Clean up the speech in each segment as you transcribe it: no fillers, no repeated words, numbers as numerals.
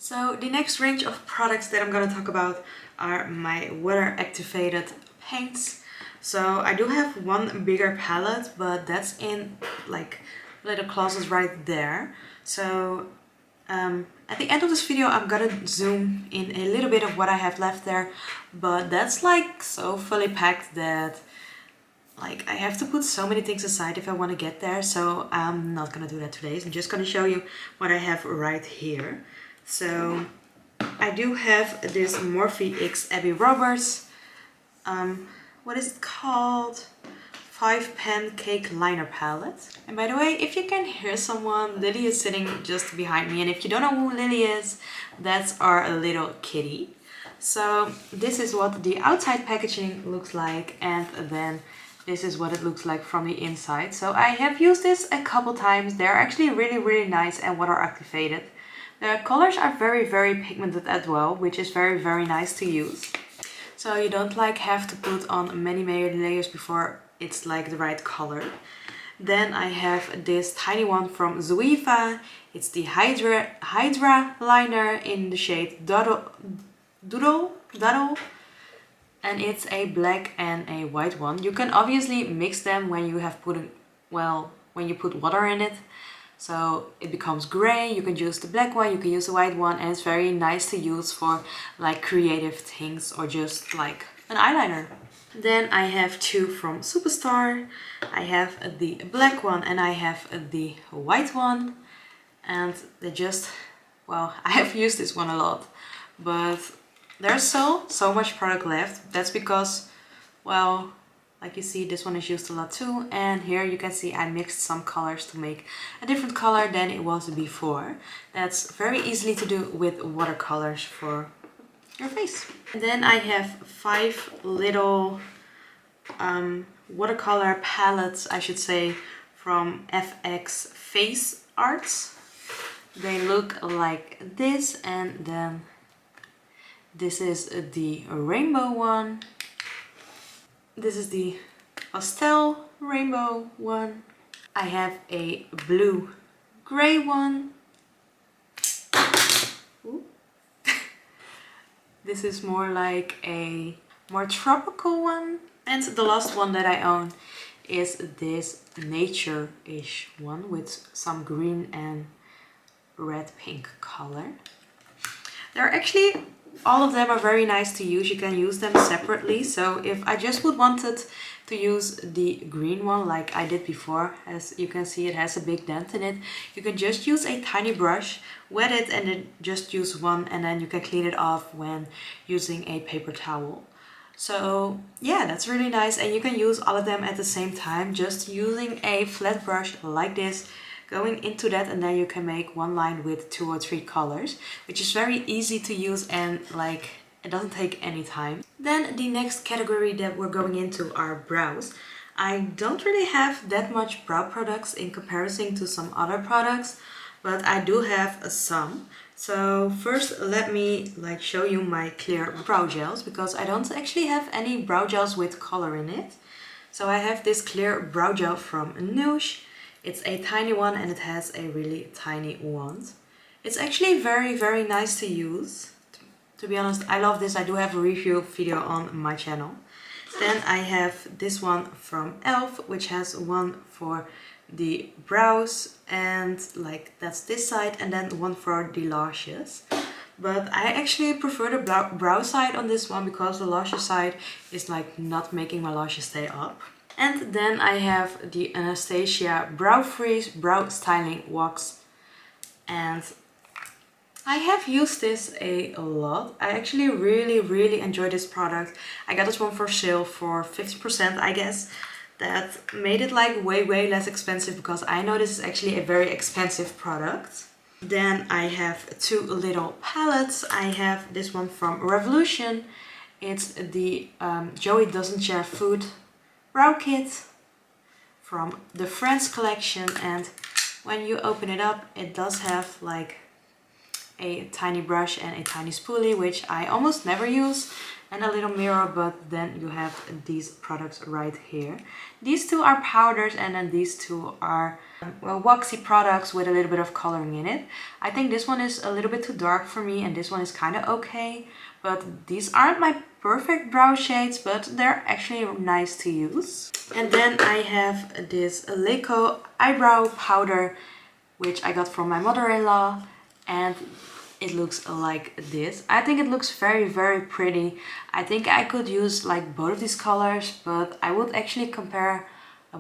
So the next range of products that I'm going to talk about are my water activated paints. So I do have one bigger palette, but that's in like little closets right there. So at the end of this video I'm gonna zoom in a little bit of what I have left there, but that's like so fully packed that like I have to put so many things aside if I want to get there. So I'm not gonna do that today. So I'm just gonna show you what I have right here. So I do have this Morphe X Abbey Roberts, what is it called? 5 pancake liner palette. And by the way, if you can hear someone, Lily is sitting just behind me. And if you don't know who Lily is, that's our little kitty. So this is what the outside packaging looks like, and then this is what it looks like from the inside. So I have used this a couple times. They're actually really nice and water activated. The colors are very pigmented as well, which is very nice to use. So you don't like have to put on many layers before it's like the right color. Then I have this tiny one from Zoeva. It's the Hydra liner in the shade Doodle. And it's a black and a white one. You can obviously mix them when you have when you put water in it. So it becomes gray. You can use the black one, you can use the white one, and it's very nice to use for like creative things or just like an eyeliner. Then I have two from Superstar. I have the black one and I have the white one. And they just, well, I have used this one a lot, but there's so much product left. That's because, well, like you see, this one is used a lot too. And here you can see I mixed some colors to make a different color than it was before. That's very easily to do with watercolors for your face. And then I have 5 little watercolor palettes, I should say, from FX Face Arts. They look like this, and then this is the rainbow one. This is the pastel rainbow one. I have a blue gray one. This is more like a more tropical one. And the last one that I own is this nature-ish one with some green and red pink color. They're actually, all of them are very nice to use. You can use them separately. So if I just would wanted to use the green one like I did before, as you can see it has a big dent in it, you can just use a tiny brush, wet it, and then just use one, and then you can clean it off when using a paper towel. So yeah, that's really nice, and you can use all of them at the same time, just using a flat brush like this, going into that, and then you can make one line with 2 or 3 colors, which is very easy to use and like it doesn't take any time. Then the next category that we're going into are brows. I don't really have that much brow products in comparison to some other products, but I do have some. So first let me like show you my clear brow gels, because I don't actually have any brow gels with color in it. So I have this clear brow gel from Noosh. It's a tiny one and it has a really tiny wand. It's actually very nice to use. To be honest, I love this. I do have a review video on my channel. Then I have this one from e.l.f., which has one for the brows, and like that's this side, and then one for the lashes. But I actually prefer the brow side on this one, because the lashes side is like not making my lashes stay up. And then I have the Anastasia Brow Freeze Brow Styling Wax, and I have used this a lot. I actually really enjoy this product. I got this one for sale for 50%, I guess. That made it like way less expensive, because I know this is actually a very expensive product. Then I have 2 little palettes. I have this one from Revolution. It's the Joey Doesn't Share Food Brow Kit from the Friends collection, and when you open it up, it does have like a tiny brush and a tiny spoolie, which I almost never use, and a little mirror, but then you have these products right here. These two are powders, and then these two are well, waxy products with a little bit of coloring in it. I think this one is a little bit too dark for me, and this one is kind of okay, but these aren't my perfect brow shades, but they're actually nice to use. And then I have this Leico eyebrow powder, which I got from my mother-in-law, and it looks like this. I think it looks very, very pretty. I think I could use like both of these colors, but I would actually compare,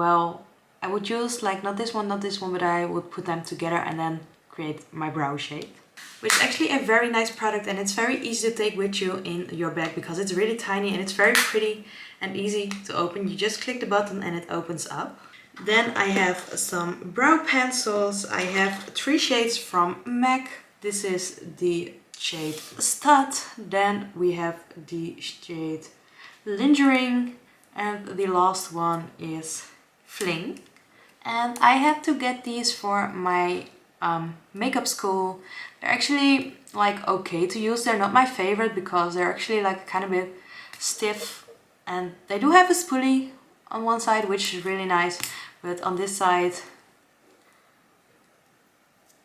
well, I would use like not this one, but I would put them together and then create my brow shape. Which is actually a very nice product, and it's very easy to take with you in your bag because it's really tiny and it's very pretty and easy to open. You just click the button and it opens up. Then I have some brow pencils. I have 3 shades from MAC. This is the shade Stud. Then we have the shade Lingering, and the last one is Fling. And I had to get these for my makeup school. They're actually like okay to use. They're not my favorite because they're actually like kind of a bit stiff, and they do have a spoolie on one side, which is really nice, but on this side,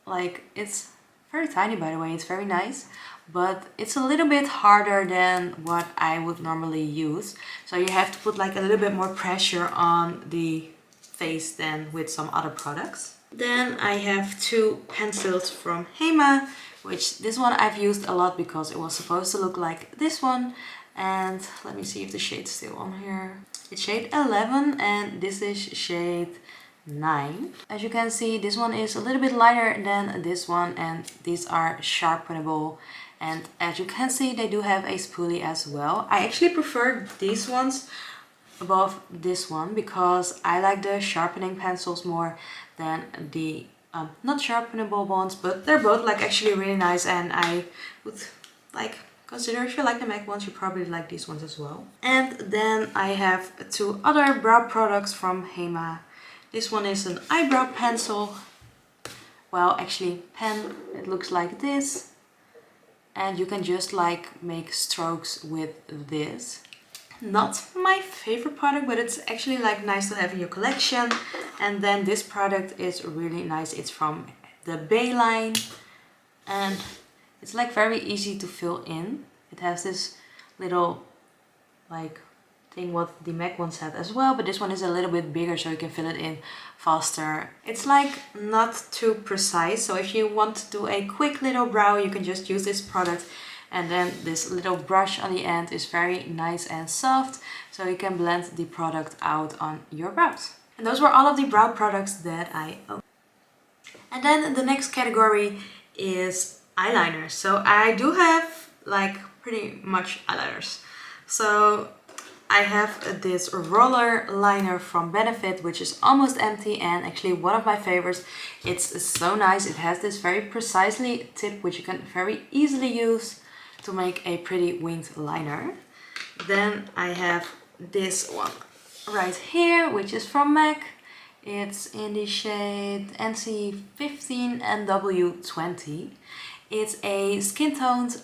like, it's very tiny, by the way. It's very nice, but it's a little bit harder than what I would normally use, so you have to put like a little bit more pressure on the face than with some other products. Then I have 2 pencils from Hema, which this one I've used a lot because it was supposed to look like this one. And let me see if the shade's still on here. It's shade 11 and this is shade 9. As you can see, this one is a little bit lighter than this one, and these are sharpenable. And as you can see, they do have a spoolie as well. I actually prefer these ones above this one because I like the sharpening pencils more than the not sharpenable ones, but they're both like actually really nice, and I would like consider if you like the MAC ones, you probably like these ones as well. And then I have 2 other brow products from Hema. This one is an eyebrow pencil, well actually pen. It looks like this, and you can just like make strokes with this. Not my favorite product, but it's actually like nice to have in your collection. And then this product is really nice. It's from the Bay line, and it's like very easy to fill in. It has this little like thing what the MAC ones had as well, but this one is a little bit bigger so you can fill it in faster. It's like not too precise, so if you want to do a quick little brow, you can just use this product. And then this little brush on the end is very nice and soft, so you can blend the product out on your brows. And those were all of the brow products that I own. And then the next category is eyeliners. So I do have like pretty much eyeliners. So I have this roller liner from Benefit, which is almost empty and actually one of my favorites. It's so nice. It has this very precisely tip, which you can very easily use to make a pretty winged liner. Then I have this one right here, which is from MAC. It's in the shade NC15 and W20. It's a skin toned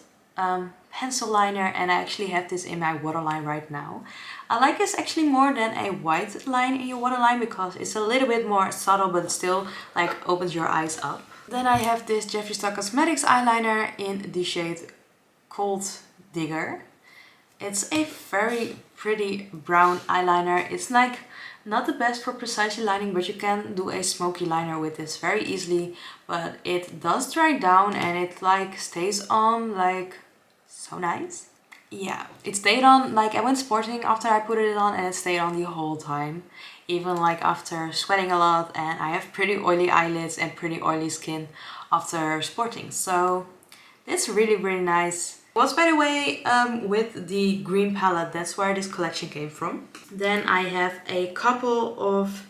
pencil liner, and I actually have this in my waterline right now. I like this actually more than a white line in your waterline because it's a little bit more subtle, but it still like opens your eyes up. Then I have this Jeffree Star Cosmetics eyeliner in the shade Cold Digger. It's a very pretty brown eyeliner. It's like not the best for precisely lining, but you can do a smoky liner with this very easily. But it does dry down and it like stays on like so nice. Yeah, it stayed on, like I went sporting after I put it on and it stayed on the whole time. Even like after sweating a lot, and I have pretty oily eyelids and pretty oily skin after sporting. So it's really, really nice. It was, by the way, with the green palette. That's where this collection came from. Then I have a couple of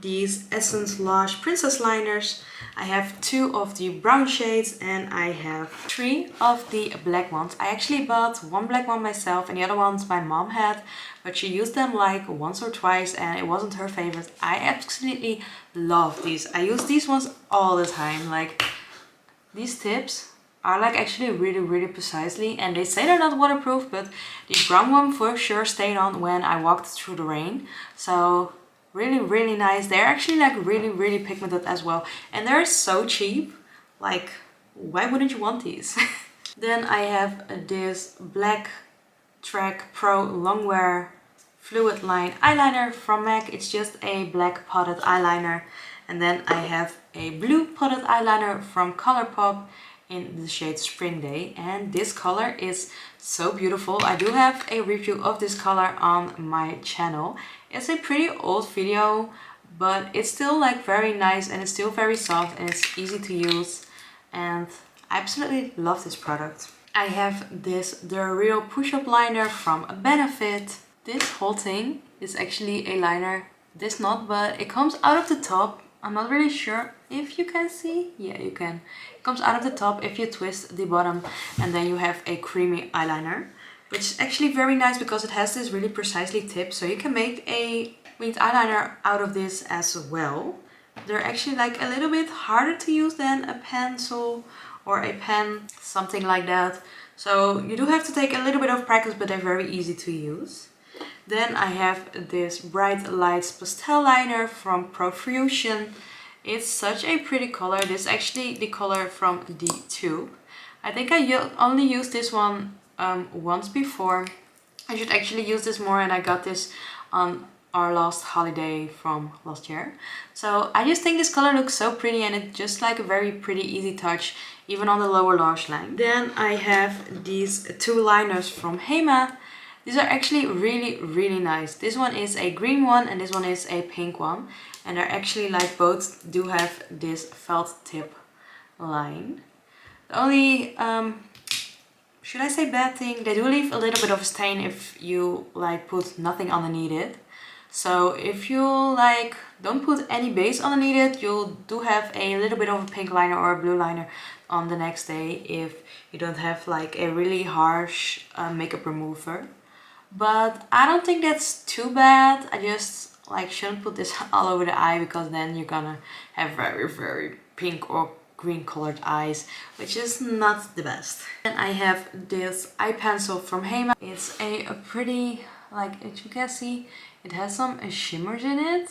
these Essence Lash Princess liners. I have 2 of the brown shades and I have 3 of the black ones. I actually bought one black one myself and the other ones my mom had, but she used them like once or twice and it wasn't her favorite. I absolutely love these. I use these ones all the time. Like these tips are like actually really precisely, and they say they're not waterproof, but the brown one for sure stayed on when I walked through the rain. So really nice. They're actually like really pigmented as well, and they're so cheap. Like, why wouldn't you want these? Then I have this black Track Pro Longwear Fluid Line Eyeliner from MAC. It's just a black potted eyeliner. And then I have a blue potted eyeliner from Colourpop in the shade Spring Day. And this color is so beautiful. I do have a review of this color on my channel. It's a pretty old video, but it's still like very nice, and it's still very soft, and it's easy to use. And I absolutely love this product. I have this The Real Push-Up Liner from Benefit. This whole thing is actually a liner. This not, but it comes out of the top. I'm not really sure if you can see. Yeah, you can. It comes out of the top if you twist the bottom, and then you have a creamy eyeliner, which is actually very nice because it has this really precisely tip, so you can make a winged eyeliner out of this as well. They're actually like a little bit harder to use than a pencil or a pen, something like that. So you do have to take a little bit of practice, but they're very easy to use. Then I have this Bright Lights Pastel Liner from Profusion. It's such a pretty color. This is actually the color from the tube. I think I only used this one once before. I should actually use this more, and I got this on our last holiday from last year. So I just think this color looks so pretty, and it's just like a very pretty easy touch even on the lower lash line. Then I have these two liners from Hema. These are actually really nice. This one is a green one and this one is a pink one, and they're actually like both do have this felt tip line. The only should I say bad thing, they do leave a little bit of a stain if you like put nothing underneath it. So if you like don't put any base underneath it, you'll do have a little bit of a pink liner or a blue liner on the next day if you don't have like a really harsh makeup remover. But I don't think that's too bad. I just like shouldn't put this all over the eye, because then you're gonna have very pink or green colored eyes, which is not the best. Then I have this eye pencil from Hema. It's a pretty, like as you can see, it has some shimmers in it,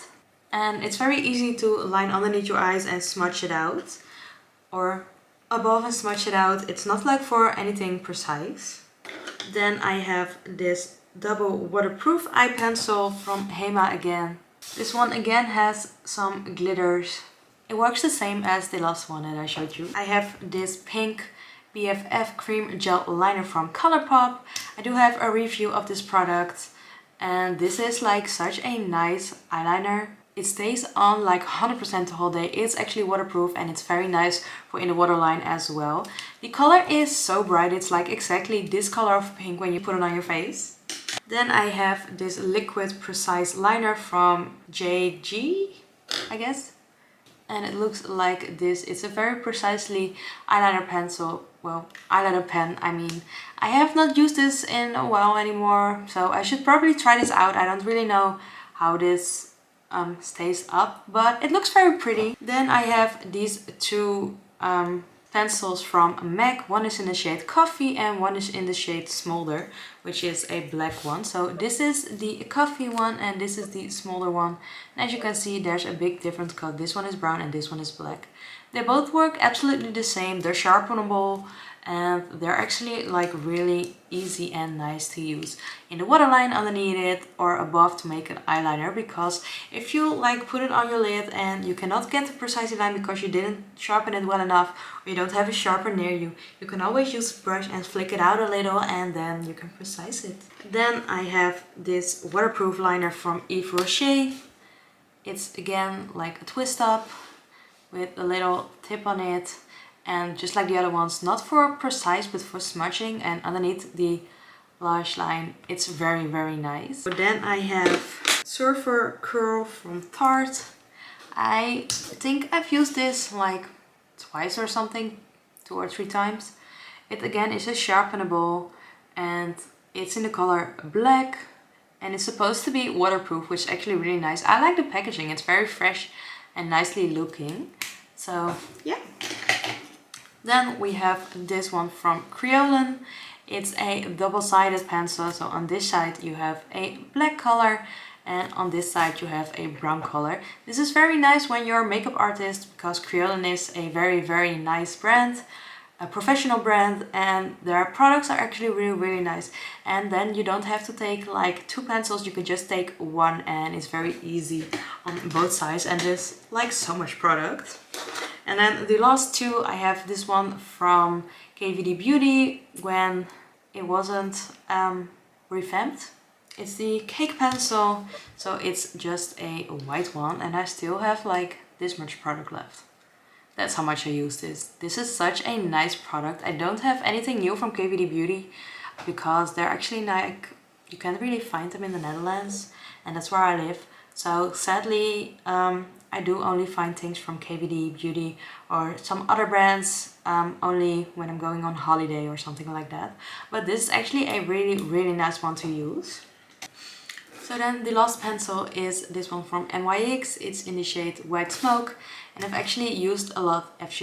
and it's very easy to line underneath your eyes and smudge it out, or above and smudge it out. It's not like for anything precise. Then I have this double waterproof eye pencil from Hema again. This one again has some glitters. It works the same as the last one that I showed you. I have this pink BFF cream gel liner from Colourpop. I do have a review of this product, and this is like such a nice eyeliner. It stays on like 100% the whole day. It's actually waterproof, and it's very nice for in the waterline as well. The color is so bright. It's like exactly this color of pink when you put it on your face. Then I have this liquid precise liner from JG, I guess. And it looks like this. It's a very precisely eyeliner pencil. Well, eyeliner pen, I mean. I have not used this in a while anymore, so I should probably try this out. I don't really know how this stays up, but it looks very pretty. Then I have these two pencils from MAC. One is in the shade Coffee and one is in the shade Smolder, which is a black one. So this is the coffee one and this is the smolder one. And as you can see, there's a big difference because this one is brown and this one is black. They both work absolutely the same. They're sharpenable and they're actually like really easy and nice to use in the waterline underneath it or above to make an eyeliner, because if you like put it on your lid and you cannot get the precise line because you didn't sharpen it well enough or you don't have a sharpener near you, you can always use a brush and flick it out a little and then you can precise it. Then I have this waterproof liner from Yves Rocher. It's again like a twist up with a little tip on it. And just like the other ones, not for precise, but for smudging and underneath the lash line. It's very, very nice. So then I have Surfer Curl from Tarte. I think I've used this like twice or something, 2 or 3 times. It again is a sharpenable and it's in the color black. And it's supposed to be waterproof, which is actually really nice. I like the packaging, it's very fresh and nicely looking. So yeah. Then we have this one from Kryolan. It's a double-sided pencil, so on this side you have a black color and on this side you have a brown color. This is very nice when you're a makeup artist because Kryolan is a very nice brand, a professional brand, and their products are actually really nice. And then you don't have to take like 2 pencils, you can just take one and it's very easy on both sides and there's like so much product. And then the last two, I have this one from KVD Beauty when it wasn't revamped. It's the cake pencil, so it's just a white one and I still have like this much product left. That's how much I use this. This is such a nice product. I don't have anything new from KVD Beauty because they're actually like, you can't really find them in the Netherlands and that's where I live. So sadly, I do only find things from KVD Beauty or some other brands only when I'm going on holiday or something like that. But this is actually a really nice one to use. So then the last pencil is this one from NYX. It's in the shade White Smoke and I've actually used a lot if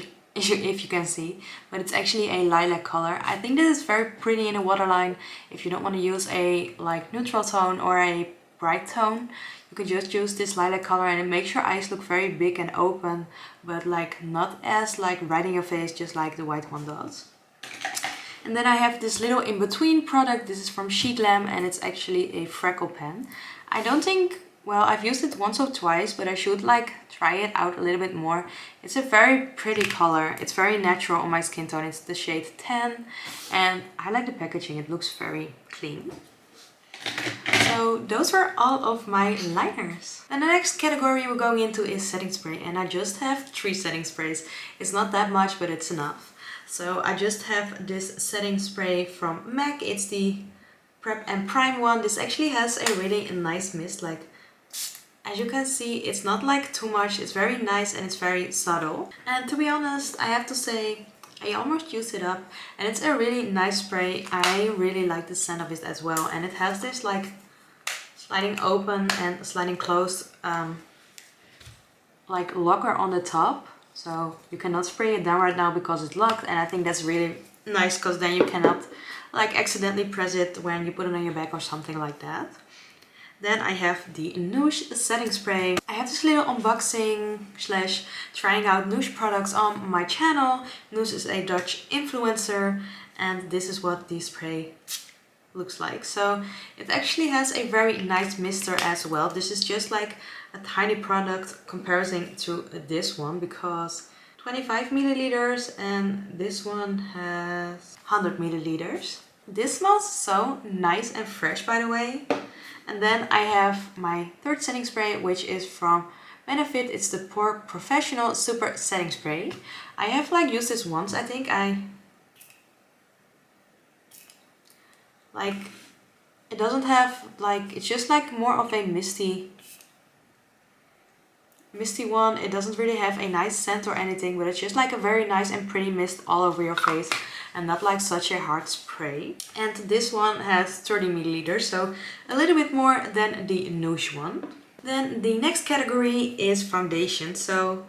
you can see, but it's actually a lilac color. I think this is very pretty in a waterline. If you don't want to use a like neutral tone or a bright tone, you can just use this lilac color and it makes your eyes look very big and open, but like not as like right in your face, just like the white one does. And then I have this little in-between product. This is from Sheet Lamb and it's actually a freckle pen. I don't think, well, I've used it once or twice, but I should like try it out a little bit more. It's a very pretty color. It's very natural on my skin tone. It's the shade 10 and I like the packaging. It looks very clean. So those were all of my liners. And the next category we're going into is setting spray and I just have 3 setting sprays. It's not that much, but it's enough. So I just have this setting spray from MAC. It's the Prep and Prime one. This actually has a really nice mist. Like, as you can see, it's not like too much. It's very nice and it's very subtle. And to be honest, I have to say, I almost used it up and it's a really nice spray. I really like the scent of it as well. And it has this like sliding open and sliding closed like locker on the top. So you cannot spray it down right now because it's locked, and I think that's really nice because then you cannot like accidentally press it when you put it on your back or something like that. Then I have the Noosh setting spray. I have this little unboxing slash trying out Noosh products on my channel. Noosh is a Dutch influencer and this is what the spray looks like. So it actually has a very nice mister as well. This is just like a tiny product comparison to this one because 25 milliliters and this one has 100 milliliters. This smells so nice and fresh, by the way. And then I have my third setting spray, which is from Benefit. It's the Pore Professional Super Setting Spray. I have like used this once. I think like it doesn't have like, it's just like more of a misty one. It doesn't really have a nice scent or anything, but it's just like a very nice and pretty mist all over your face and not like such a hard spray. And this one has 30 milliliters, so a little bit more than the Noosh one. Then the next category is foundation. So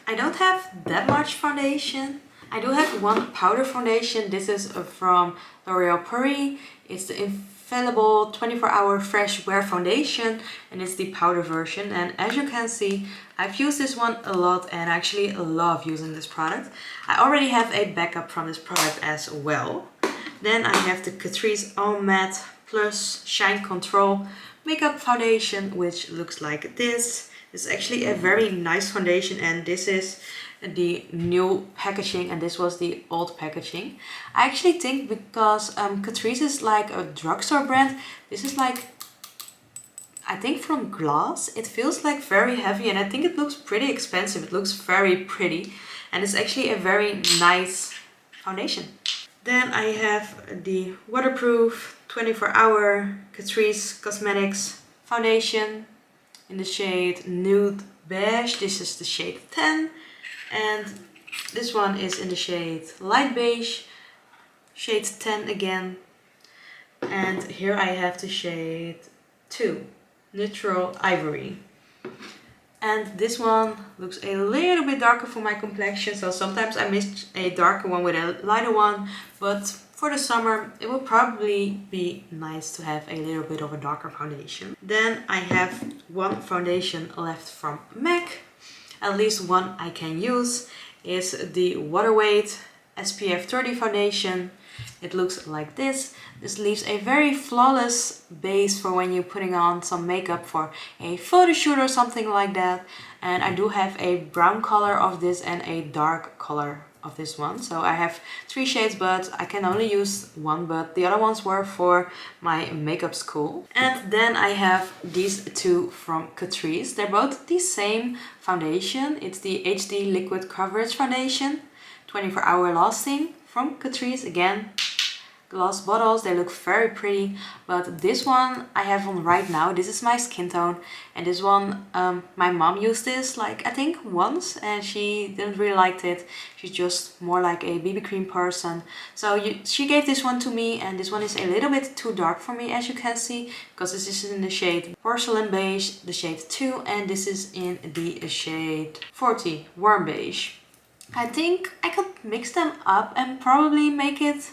I don't have that much foundation. I do have one powder foundation. This is from L'Oreal Paris. It's the Infallible 24-hour fresh wear foundation and it's the powder version. And as you can see, I've used this one a lot and I actually love using this product. I already have a backup from this product as well. Then I have the Catrice All Matte Plus Shine Control Makeup Foundation, which looks like this. It's actually a very nice foundation and this is the new packaging and this was the old packaging. I actually think because Catrice is like a drugstore brand, this is like, I think from glass. It feels like very heavy and I think it looks pretty expensive. It looks very pretty and it's actually a very nice foundation. Then I have the waterproof 24-hour Catrice Cosmetics foundation in the shade Nude Beige. This is the shade 10. And this one is in the shade Light Beige, shade 10 again. And here I have the shade 2, Neutral Ivory. And this one looks a little bit darker for my complexion, so sometimes I mix a darker one with a lighter one, but for the summer it will probably be nice to have a little bit of a darker foundation. Then I have one foundation left from MAC, at least one I can use. Is the Water Weight SPF 30 foundation. It looks like this. This leaves a very flawless base for when you're putting on some makeup for a photo shoot or something like that. And I do have a brown color of this and a dark color of this one. So I have 3 shades, but I can only use one, but the other ones were for my makeup school. And then I have these two from Catrice. They're both the same foundation. It's the HD Liquid Coverage Foundation, 24-hour lasting, from Catrice. Again, glass bottles, they look very pretty, but this one I have on right now. This is my skin tone, and this one, my mom used this like I think once, and she didn't really like it. She's just more like a BB cream person, so she gave this one to me, and this one is a little bit too dark for me, as you can see, because this is in the shade Porcelain Beige, the shade 2, and this is in the shade 40, Warm Beige. I think I could mix them up and probably make it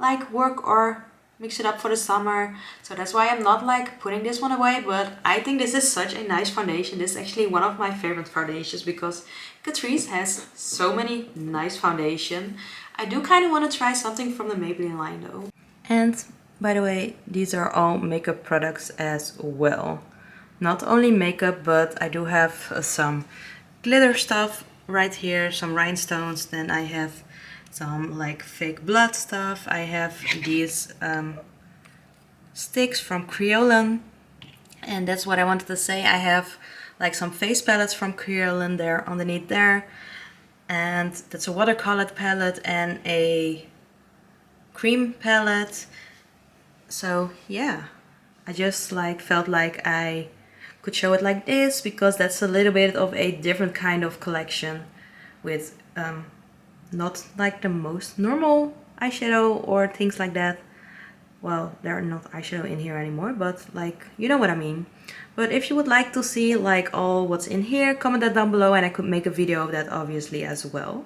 like work, or mix it up for the summer. So that's why I'm not like putting this one away, but I think this is such a nice foundation. This is actually one of my favorite foundations because Catrice has so many nice foundation. I do kind of want to try something from the Maybelline line though. And by the way, these are all makeup products as well. Not only makeup, but I do have some glitter stuff right here, some rhinestones. Then I have some like fake blood stuff. I have these sticks from Creolin, and that's what I wanted to say. I have like some face palettes from Creolin there underneath there, and that's a watercolor palette and a cream palette. So yeah, I just like felt like I could show it like this because that's a little bit of a different kind of collection with not like the most normal eyeshadow or things like that. Well, there are not eyeshadow in here anymore, but like, you know what I mean. But if you would like to see like all what's in here, comment that down below and I could make a video of that obviously as well.